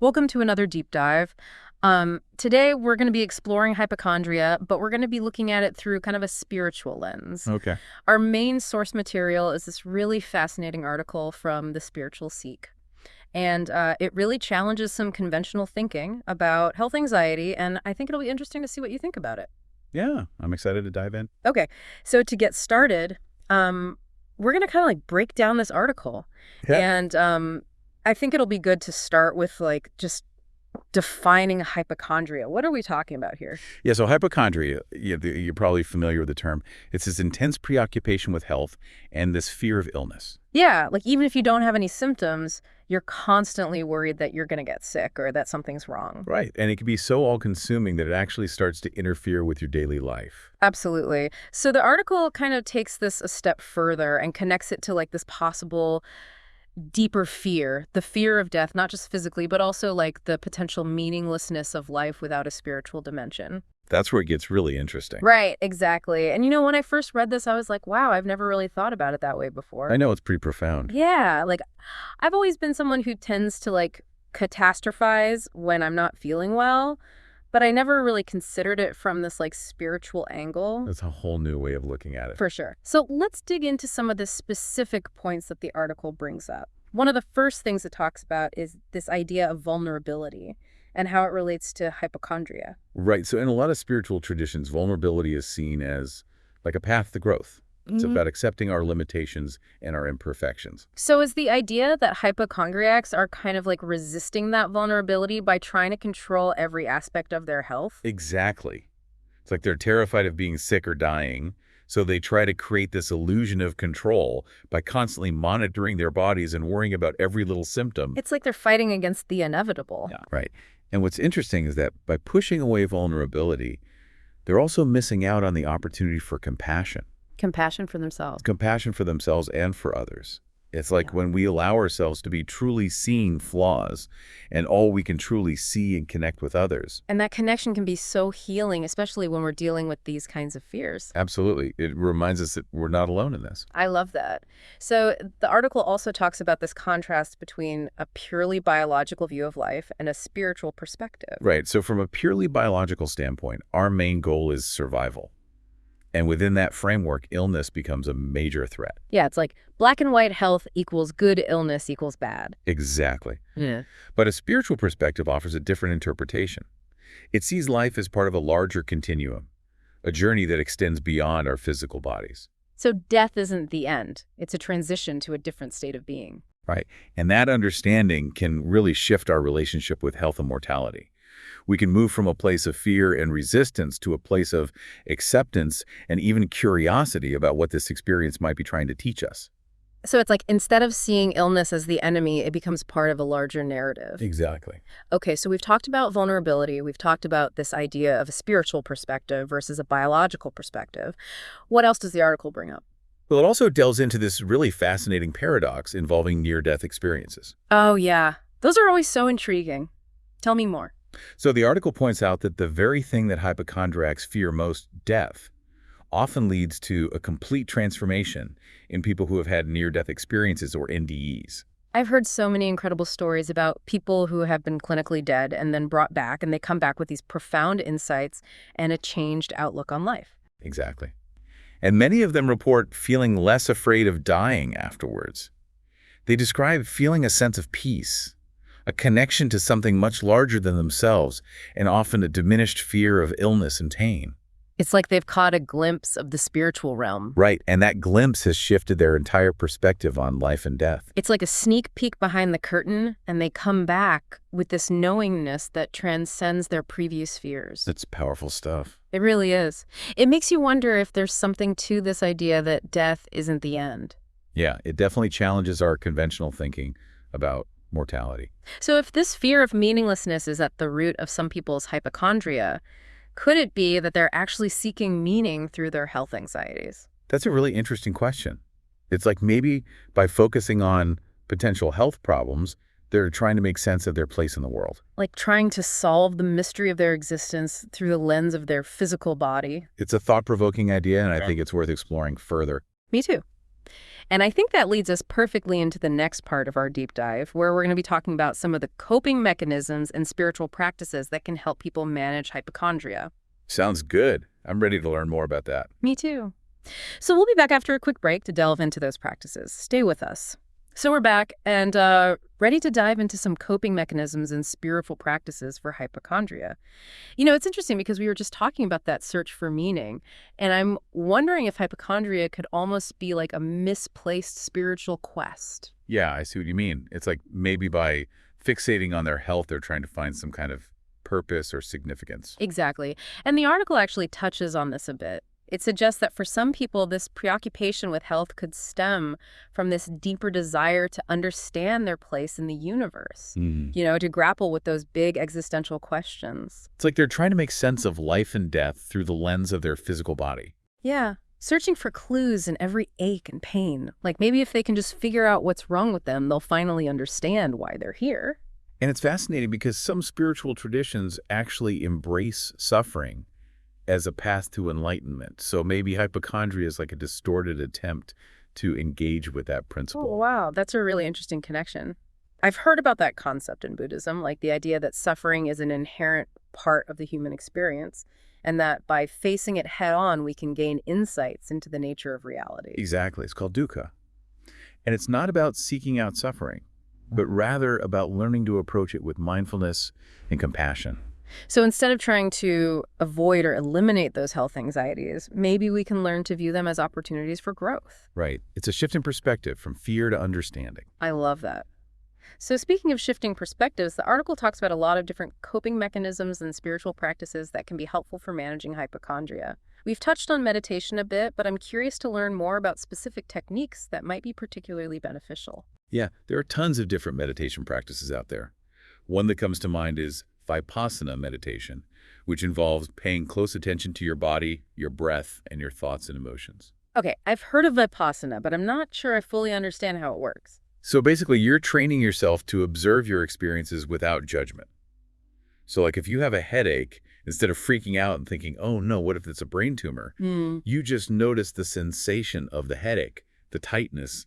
Welcome to another deep dive. Today we're going to be exploring hypochondria, but we're going to be looking at it through kind of a spiritual lens. Okay. Our main source material is this really fascinating article from The Spiritual Seek. And it really challenges some conventional thinking about health anxiety, and I think it'll be interesting to see what you think about it. Yeah, I'm excited to dive in. Okay, so to get started, we're going to kind of like break down this article. Yeah. And I think it'll be good to start with like just defining hypochondria. What are we talking about here? Yeah, so hypochondria, you're probably familiar with the term. It's this intense preoccupation with health and this fear of illness. Yeah, like even if you don't have any symptoms, you're constantly worried that you're going to get sick or that something's wrong. Right, and it can be so all-consuming that it actually starts to interfere with your daily life. Absolutely. So the article kind of takes this a step further and connects it to like this possible deeper fear, the fear of death, not just physically, but also like the potential meaninglessness of life without a spiritual dimension. That's where it gets really interesting. Right, exactly. And when I first read this, I was like, wow, I've never really thought about it that way before. I know, it's pretty profound. Yeah, like I've always been someone who tends to like catastrophize when I'm not feeling well, but I never really considered it from this like spiritual angle. That's a whole new way of looking at it. For sure. So let's dig into some of the specific points that the article brings up. One of the first things it talks about is this idea of vulnerability and how it relates to hypochondria. Right, so in a lot of spiritual traditions, vulnerability is seen as like a path to growth. It's about accepting our limitations and our imperfections. So is the idea that hypochondriacs are kind of like resisting that vulnerability by trying to control every aspect of their health? Exactly. It's like they're terrified of being sick or dying, so they try to create this illusion of control by constantly monitoring their bodies and worrying about every little symptom. It's like they're fighting against the inevitable. Yeah, right. And what's interesting is that by pushing away vulnerability, they're also missing out on the opportunity for compassion. Compassion for themselves. Compassion for themselves and for others. It's like when we allow ourselves to be truly seeing flaws and all we can truly see and connect with others. And that connection can be so healing, especially when we're dealing with these kinds of fears. Absolutely. It reminds us that we're not alone in this. I love that. So the article also talks about this contrast between a purely biological view of life and a spiritual perspective. Right. So from a purely biological standpoint, our main goal is survival. And within that framework, illness becomes a major threat. Yeah, it's like black and white health equals good, illness equals bad. Exactly. Yeah. But a spiritual perspective offers a different interpretation. It sees life as part of a larger continuum, a journey that extends beyond our physical bodies. So death isn't the end. It's a transition to a different state of being. Right. And that understanding can really shift our relationship with health and mortality. We can move from a place of fear and resistance to a place of acceptance and even curiosity about what this experience might be trying to teach us. So it's like instead of seeing illness as the enemy, it becomes part of a larger narrative. Exactly. Okay, so we've talked about vulnerability. We've talked about this idea of a spiritual perspective versus a biological perspective. What else does the article bring up? Well, it also delves into this really fascinating paradox involving near-death experiences. Oh, yeah. Those are always so intriguing. Tell me more. So the article points out that the very thing that hypochondriacs fear most, death, often leads to a complete transformation in people who have had near-death experiences or NDEs. I've heard so many incredible stories about people who have been clinically dead and then brought back, and they come back with these profound insights and a changed outlook on life. Exactly. And many of them report feeling less afraid of dying afterwards. They describe feeling a sense of peace, a connection to something much larger than themselves, and often a diminished fear of illness and pain. It's like they've caught a glimpse of the spiritual realm. Right, and that glimpse has shifted their entire perspective on life and death. It's like a sneak peek behind the curtain, and they come back with this knowingness that transcends their previous fears. That's powerful stuff. It really is. It makes you wonder if there's something to this idea that death isn't the end. Yeah, it definitely challenges our conventional thinking about mortality. So if this fear of meaninglessness is at the root of some people's hypochondria, could it be that they're actually seeking meaning through their health anxieties? That's a really interesting question. It's like maybe by focusing on potential health problems, they're trying to make sense of their place in the world. Like trying to solve the mystery of their existence through the lens of their physical body. It's a thought-provoking idea, and I think it's worth exploring further. Me too. And I think that leads us perfectly into the next part of our deep dive, where we're going to be talking about some of the coping mechanisms and spiritual practices that can help people manage hypochondria. Sounds good. I'm ready to learn more about that. Me too. So we'll be back after a quick break to delve into those practices. Stay with us. So we're back and ready to dive into some coping mechanisms and spiritual practices for hypochondria. You know, it's interesting because we were just talking about that search for meaning, and I'm wondering if hypochondria could almost be like a misplaced spiritual quest. Yeah, I see what you mean. It's like maybe by fixating on their health, they're trying to find some kind of purpose or significance. Exactly. And the article actually touches on this a bit. It suggests that for some people, this preoccupation with health could stem from this deeper desire to understand their place in the universe, to grapple with those big existential questions. It's like they're trying to make sense of life and death through the lens of their physical body. Yeah, searching for clues in every ache and pain. Like maybe if they can just figure out what's wrong with them, they'll finally understand why they're here. And it's fascinating because some spiritual traditions actually embrace suffering as a path to enlightenment. So maybe hypochondria is like a distorted attempt to engage with that principle. Oh, wow. That's a really interesting connection. I've heard about that concept in Buddhism, like the idea that suffering is an inherent part of the human experience, and that by facing it head on, we can gain insights into the nature of reality. Exactly. It's called dukkha. And it's not about seeking out suffering, but rather about learning to approach it with mindfulness and compassion. So instead of trying to avoid or eliminate those health anxieties, maybe we can learn to view them as opportunities for growth. Right. It's a shift in perspective from fear to understanding. I love that. So speaking of shifting perspectives, the article talks about a lot of different coping mechanisms and spiritual practices that can be helpful for managing hypochondria. We've touched on meditation a bit, but I'm curious to learn more about specific techniques that might be particularly beneficial. Yeah, there are tons of different meditation practices out there. One that comes to mind is Vipassana meditation, which involves paying close attention to your body, your breath, and your thoughts and emotions. Okay, I've heard of Vipassana, but I'm not sure I fully understand how it works. So basically, you're training yourself to observe your experiences without judgment. So like if you have a headache, instead of freaking out and thinking, oh no, what if it's a brain tumor? You just notice the sensation of the headache, the tightness,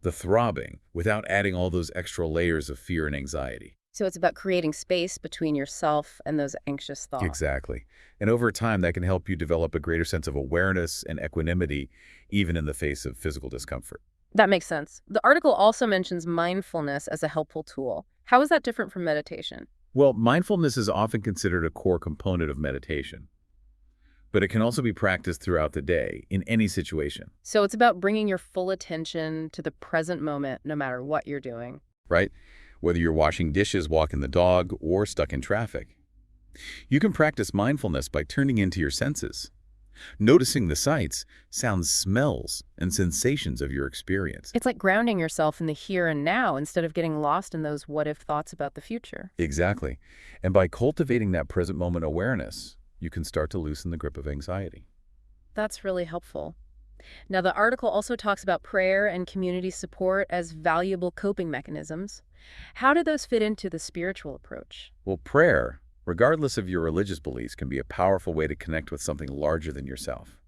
the throbbing, without adding all those extra layers of fear and anxiety. So it's about creating space between yourself and those anxious thoughts. Exactly. And over time, that can help you develop a greater sense of awareness and equanimity, even in the face of physical discomfort. That makes sense. The article also mentions mindfulness as a helpful tool. How is that different from meditation? Well, mindfulness is often considered a core component of meditation, but it can also be practiced throughout the day, in any situation. So it's about bringing your full attention to the present moment, no matter what you're doing. Right? Whether you're washing dishes, walking the dog, or stuck in traffic. You can practice mindfulness by tuning into your senses, noticing the sights, sounds, smells, and sensations of your experience. It's like grounding yourself in the here and now instead of getting lost in those what-if thoughts about the future. Exactly. And by cultivating that present moment awareness, you can start to loosen the grip of anxiety. That's really helpful. Now, the article also talks about prayer and community support as valuable coping mechanisms. How do those fit into the spiritual approach? Well, prayer, regardless of your religious beliefs, can be a powerful way to connect with something larger than yourself.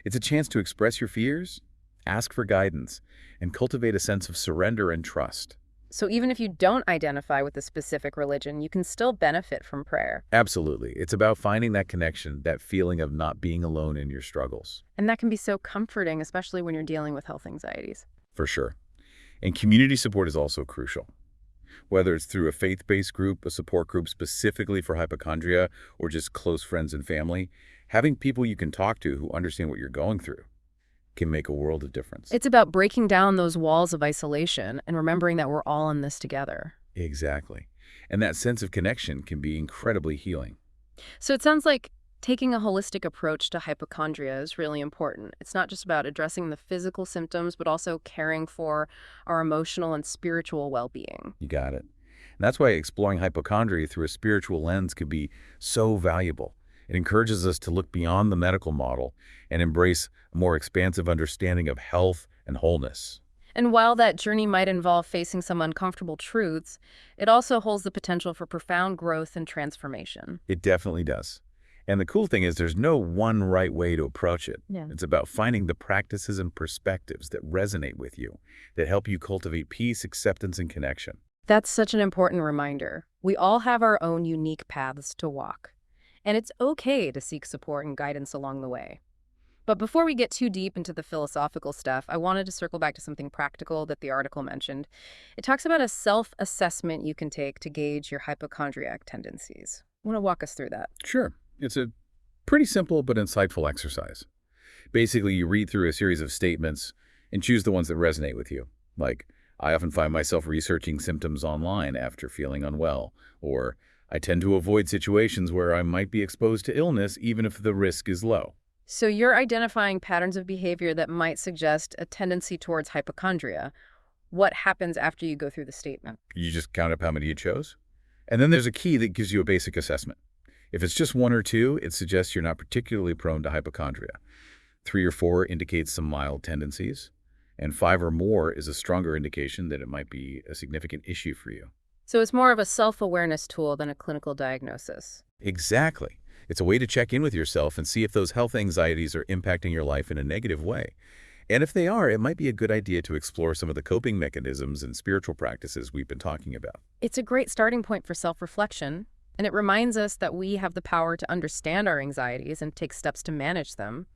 It's a chance to express your fears, ask for guidance, and cultivate a sense of surrender and trust. So even if you don't identify with a specific religion, you can still benefit from prayer. Absolutely. It's about finding that connection, that feeling of not being alone in your struggles. And that can be so comforting, especially when you're dealing with health anxieties. For sure. And community support is also crucial. Whether it's through a faith-based group, a support group specifically for hypochondria, or just close friends and family, having people you can talk to who understand what you're going through can make a world of difference. It's about breaking down those walls of isolation and remembering that we're all in this together. Exactly. And that sense of connection can be incredibly healing. So it sounds like taking a holistic approach to hypochondria is really important. It's not just about addressing the physical symptoms, but also caring for our emotional and spiritual well-being. You got it. And that's why exploring hypochondria through a spiritual lens could be so valuable. It encourages us to look beyond the medical model and embrace a more expansive understanding of health and wholeness. And while that journey might involve facing some uncomfortable truths, it also holds the potential for profound growth and transformation. It definitely does. And the cool thing is there's no one right way to approach it. Yeah. It's about finding the practices and perspectives that resonate with you, that help you cultivate peace, acceptance, and connection. That's such an important reminder. We all have our own unique paths to walk, and it's okay to seek support and guidance along the way. But before we get too deep into the philosophical stuff, I wanted to circle back to something practical that the article mentioned. It talks about a self-assessment you can take to gauge your hypochondriac tendencies. Want to walk us through that? Sure. It's a pretty simple but insightful exercise. Basically, you read through a series of statements and choose the ones that resonate with you. Like, I often find myself researching symptoms online after feeling unwell, or I tend to avoid situations where I might be exposed to illness even if the risk is low. So you're identifying patterns of behavior that might suggest a tendency towards hypochondria. What happens after you go through the statement? You just count up how many you chose. And then there's a key that gives you a basic assessment. If it's just 1 or 2, it suggests you're not particularly prone to hypochondria. 3 or 4 indicates some mild tendencies. And 5 or more is a stronger indication that it might be a significant issue for you. So it's more of a self-awareness tool than a clinical diagnosis. Exactly. It's a way to check in with yourself and see if those health anxieties are impacting your life in a negative way. And if they are, it might be a good idea to explore some of the coping mechanisms and spiritual practices we've been talking about. It's a great starting point for self-reflection, and it reminds us that we have the power to understand our anxieties and take steps to manage them.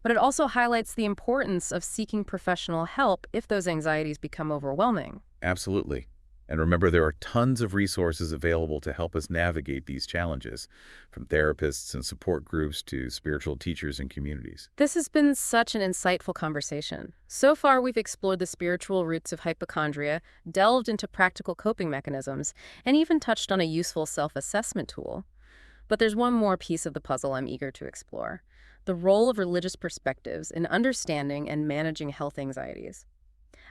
But it also highlights the importance of seeking professional help if those anxieties become overwhelming. Absolutely. And remember, there are tons of resources available to help us navigate these challenges, from therapists and support groups to spiritual teachers and communities. This has been such an insightful conversation. So far, we've explored the spiritual roots of hypochondria, delved into practical coping mechanisms, and even touched on a useful self-assessment tool. But there's one more piece of the puzzle I'm eager to explore: the role of religious perspectives in understanding and managing health anxieties.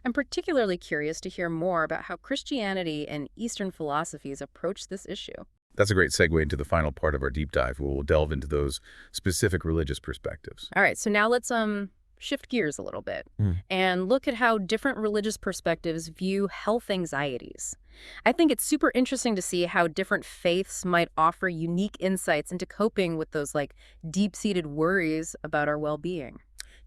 I'm particularly curious to hear more about how Christianity and Eastern philosophies approach this issue. That's a great segue into the final part of our deep dive, where we'll delve into those specific religious perspectives. All right, so now let's shift gears a little bit and look at how different religious perspectives view health anxieties. I think it's super interesting to see how different faiths might offer unique insights into coping with those deep-seated worries about our well-being.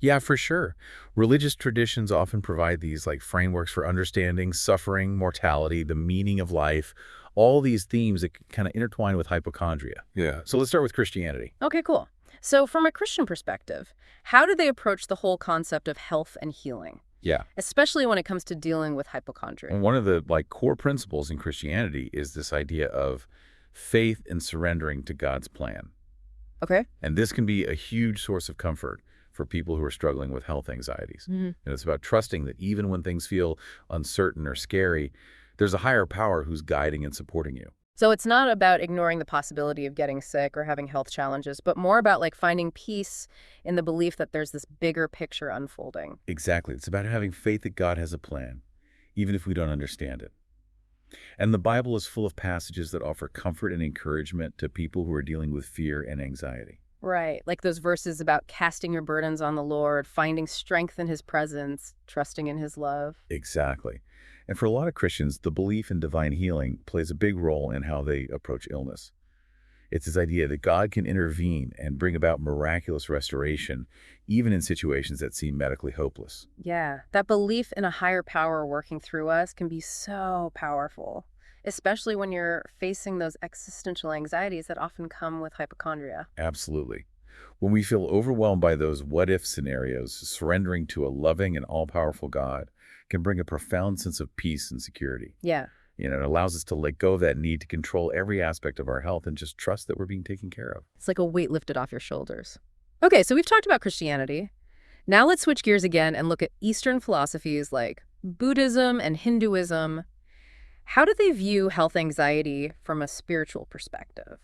Yeah, for sure. Religious traditions often provide these frameworks for understanding suffering, mortality, the meaning of life, all these themes that kind of intertwine with hypochondria. Yeah. So let's start with Christianity. Okay, cool. So from a Christian perspective, how do they approach the whole concept of health and healing? Yeah. Especially when it comes to dealing with hypochondria. And one of the core principles in Christianity is this idea of faith and surrendering to God's plan. Okay. And this can be a huge source of comfort for people who are struggling with health anxieties. And it's about trusting that even when things feel uncertain or scary, there's a higher power who's guiding and supporting you. So it's not about ignoring the possibility of getting sick or having health challenges, but more about finding peace in the belief that there's this bigger picture unfolding. Exactly. It's about having faith that God has a plan, even if we don't understand it. And the Bible is full of passages that offer comfort and encouragement to people who are dealing with fear and anxiety. Right, like those verses about casting your burdens on the Lord, finding strength in his presence, trusting in his love. Exactly. And for a lot of Christians, the belief in divine healing plays a big role in how they approach illness. It's this idea that God can intervene and bring about miraculous restoration, even in situations that seem medically hopeless. Yeah, that belief in a higher power working through us can be so powerful, especially when you're facing those existential anxieties that often come with hypochondria. Absolutely. When we feel overwhelmed by those what-if scenarios, surrendering to a loving and all-powerful God can bring a profound sense of peace and security. Yeah. It allows us to let go of that need to control every aspect of our health and just trust that we're being taken care of. It's like a weight lifted off your shoulders. Okay, so we've talked about Christianity. Now let's switch gears again and look at Eastern philosophies like Buddhism and Hinduism. How do they view health anxiety from a spiritual perspective?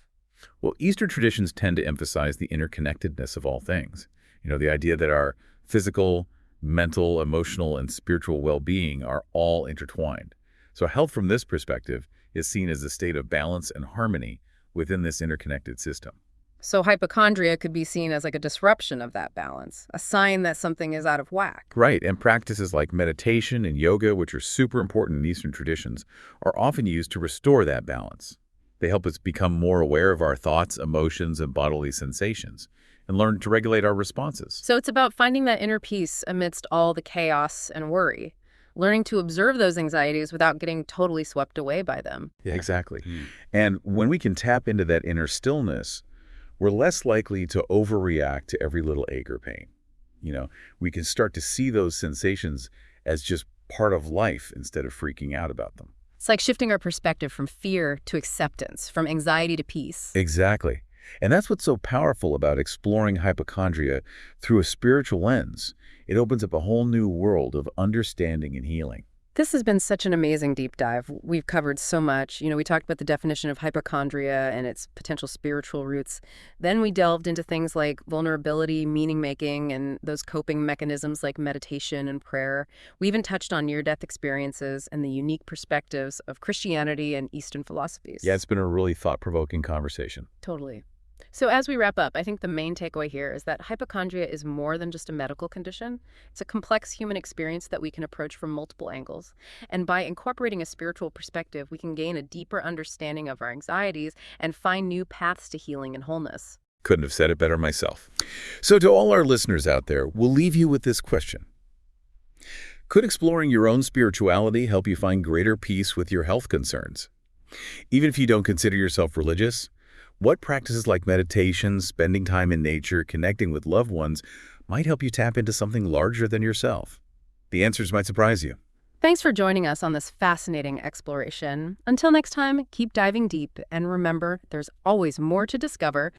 Well, Eastern traditions tend to emphasize the interconnectedness of all things. The idea that our physical, mental, emotional, and spiritual well-being are all intertwined. So health from this perspective is seen as a state of balance and harmony within this interconnected system. So hypochondria could be seen as a disruption of that balance, a sign that something is out of whack. Right, and practices like meditation and yoga, which are super important in Eastern traditions, are often used to restore that balance. They help us become more aware of our thoughts, emotions, and bodily sensations, and learn to regulate our responses. So it's about finding that inner peace amidst all the chaos and worry, learning to observe those anxieties without getting totally swept away by them. Yeah, exactly. And when we can tap into that inner stillness, we're less likely to overreact to every little ache or pain. We can start to see those sensations as just part of life instead of freaking out about them. It's like shifting our perspective from fear to acceptance, from anxiety to peace. Exactly. And that's what's so powerful about exploring hypochondria through a spiritual lens. It opens up a whole new world of understanding and healing. This has been such an amazing deep dive. We've covered so much. We talked about the definition of hypochondria and its potential spiritual roots. Then we delved into things like vulnerability, meaning-making, and those coping mechanisms like meditation and prayer. We even touched on near-death experiences and the unique perspectives of Christianity and Eastern philosophies. Yeah, it's been a really thought-provoking conversation. Totally. So as we wrap up, I think the main takeaway here is that hypochondria is more than just a medical condition. It's a complex human experience that we can approach from multiple angles. And by incorporating a spiritual perspective, we can gain a deeper understanding of our anxieties and find new paths to healing and wholeness. Couldn't have said it better myself. So to all our listeners out there, we'll leave you with this question. Could exploring your own spirituality help you find greater peace with your health concerns? Even if you don't consider yourself religious, what practices like meditation, spending time in nature, connecting with loved ones might help you tap into something larger than yourself? The answers might surprise you. Thanks for joining us on this fascinating exploration. Until next time, keep diving deep, and remember, there's always more to discover